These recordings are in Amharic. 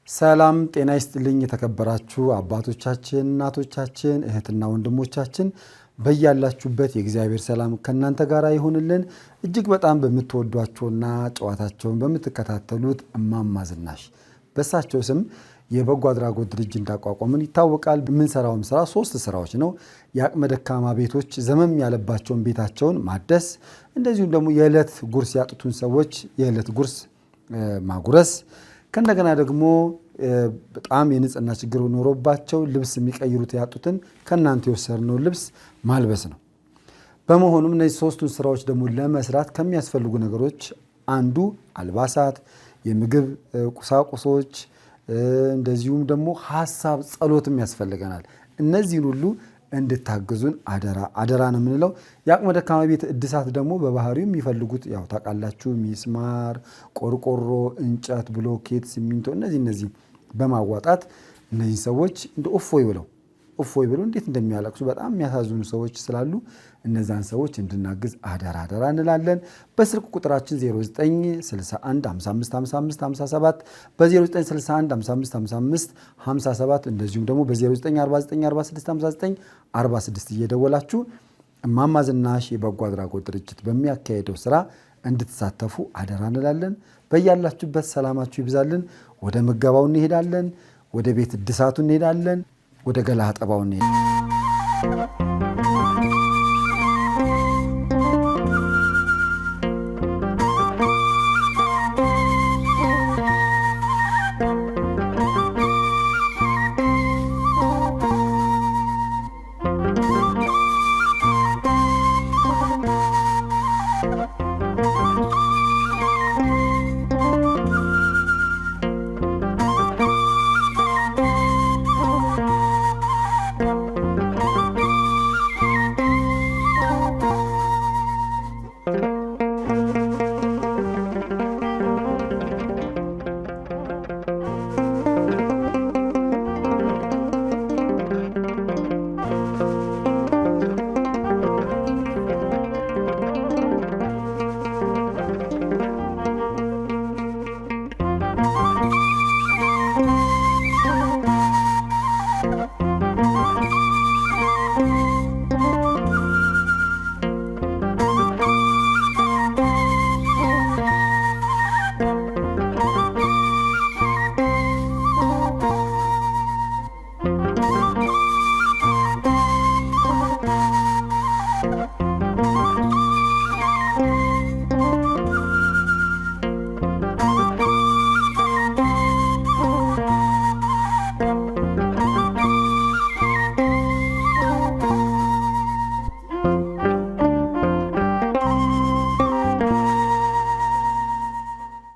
ሰላም ጤና ይስጥልኝ የተከበራችሁ አባቶቻችን እናቶቻችን እህትና ወንድሞቻችን በእያላችሁበት የእግዚአብሔር ሰላም ከናንተ ጋር ይሁንልን። እጅግ በጣም በመተወዷቸውና ጨዋታቸውን በመተከታተሉት እማማ ዝናሽ በሳቸው ስም የበጎ አድራጎት ድርጅት እንዳቋቋምን ይታወቃል። ምን ሰራውም ስራ 3 ስራዎች ነው። የአቅመ ደካማ ቤቶች ዘመም ያለባቸውን ቤታቸውን ማደስ፣ እንደዚሁም ደግሞ የዕለት ጉርስ ያጡትን ሰዎች የዕለት ጉርስ ማጉረስ፣ ከእንደገና ደግሞ በጣም የንጽህና ችግር ኖሮባቸው ልብስ የሚቀይሩት ያጡትን ከናንተ የወሰድነው ልብስ ማልበስ ነው። በመሆኑም እነዚህ 3ቱን ስራዎች ደግሞ ለመስራት ከሚያስፈልጉ ነገሮች አንዱ አልባሳት፣ የምግብ ቁሳቁሶች፣ እንደዚሁም ደግሞ ሐሳብ ጸሎትም ያስፈልገናል። እነዚህን ሁሉ እንድታግዙን አደራ ነው የምንለው። የአቅመ ደካማ ቤት እድሳት ደግሞ በባህሪው የሚፈልጉት ያው ታውቃላችሁ፣ ሚስማር፣ ቆርቆሮ፣ እንጨት፣ ብሎኬት፣ ሲሚንቶ እነዚህ በማዋጣት እነዚህ ሰዎች እንደ እፎይ ብለው እንዴት እንደሚያለቅሱ በጣም የሚያሳዝኑ ሰዎች ስላሉ እነዛን ሰዎች እንድናግዝ አደራ እንላለን። በስልክ ቁጥራችን 0961555557 በ0961555557 እንደዚሁም ደግሞ በ0949465946 እየደወላችሁ እማማ ዝናሽ የበጎ አድራጎት ድርጅት በሚያካሄደው ስራ እንድትሳተፉ አደራ እንላለን። በያላችሁበት ሰላማችሁ ይብዛልን። ወደ ምገባው እንሄዳለን። ወደ ቤት እድሳቱ እንሄዳለን። ወደ ገላ አጠባው እንሄዳለን።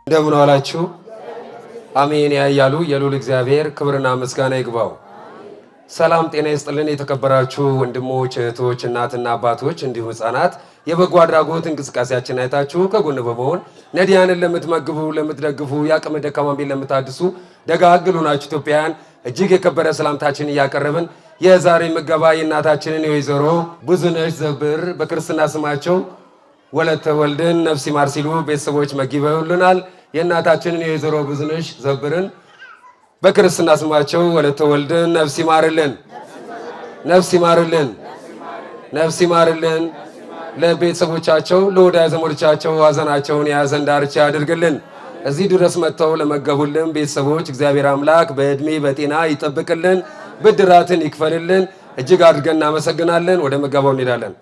እንደምን ዋላችሁ? አሜን ያያሉ የሉል እግዚአብሔር ክብርና ምስጋና ይግባው። ሰላም ጤና ይስጥልን። የተከበራችሁ ወንድሞች እህቶች፣ እናትና አባቶች እንዲሁም ህፃናት የበጎ አድራጎት እንቅስቃሴያችን አይታችሁ ከጎን በመሆን ነዲያንን ለምትመግቡ ለምትደግፉ የአቅመ ደካማን ቤት ለምታድሱ ደጋግ ናችሁ ኢትዮጵያውያን እጅግ የከበረ ሰላምታችን እያቀረብን የዛሬ ምገባ የእናታችንን የወይዘሮ ብዙነሽ ዘብር በክርስትና ስማቸው ወለተ ወልድን ነፍስ ይማር ሲሉ ቤተሰቦች መግበውልናል። የእናታችንን የወይዘሮ ብዙነሽ ዘብርን በክርስትና ስማቸው ወለተ ወልድን ነፍስ ይማርልን፣ ነፍስ ይማርልን፣ ነፍስ ይማርልን። ለቤተሰቦቻቸው ለወዳጅ ዘመዶቻቸው ሐዘናቸውን የያዘን ዳርቻ ያድርግልን። እዚህ ድረስ መጥተው ለመገቡልን ቤተሰቦች እግዚአብሔር አምላክ በእድሜ በጤና ይጠብቅልን፣ ብድራትን ይክፈልልን። እጅግ አድርገን እናመሰግናለን። ወደ መገባው እንሄዳለን።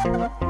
ነው።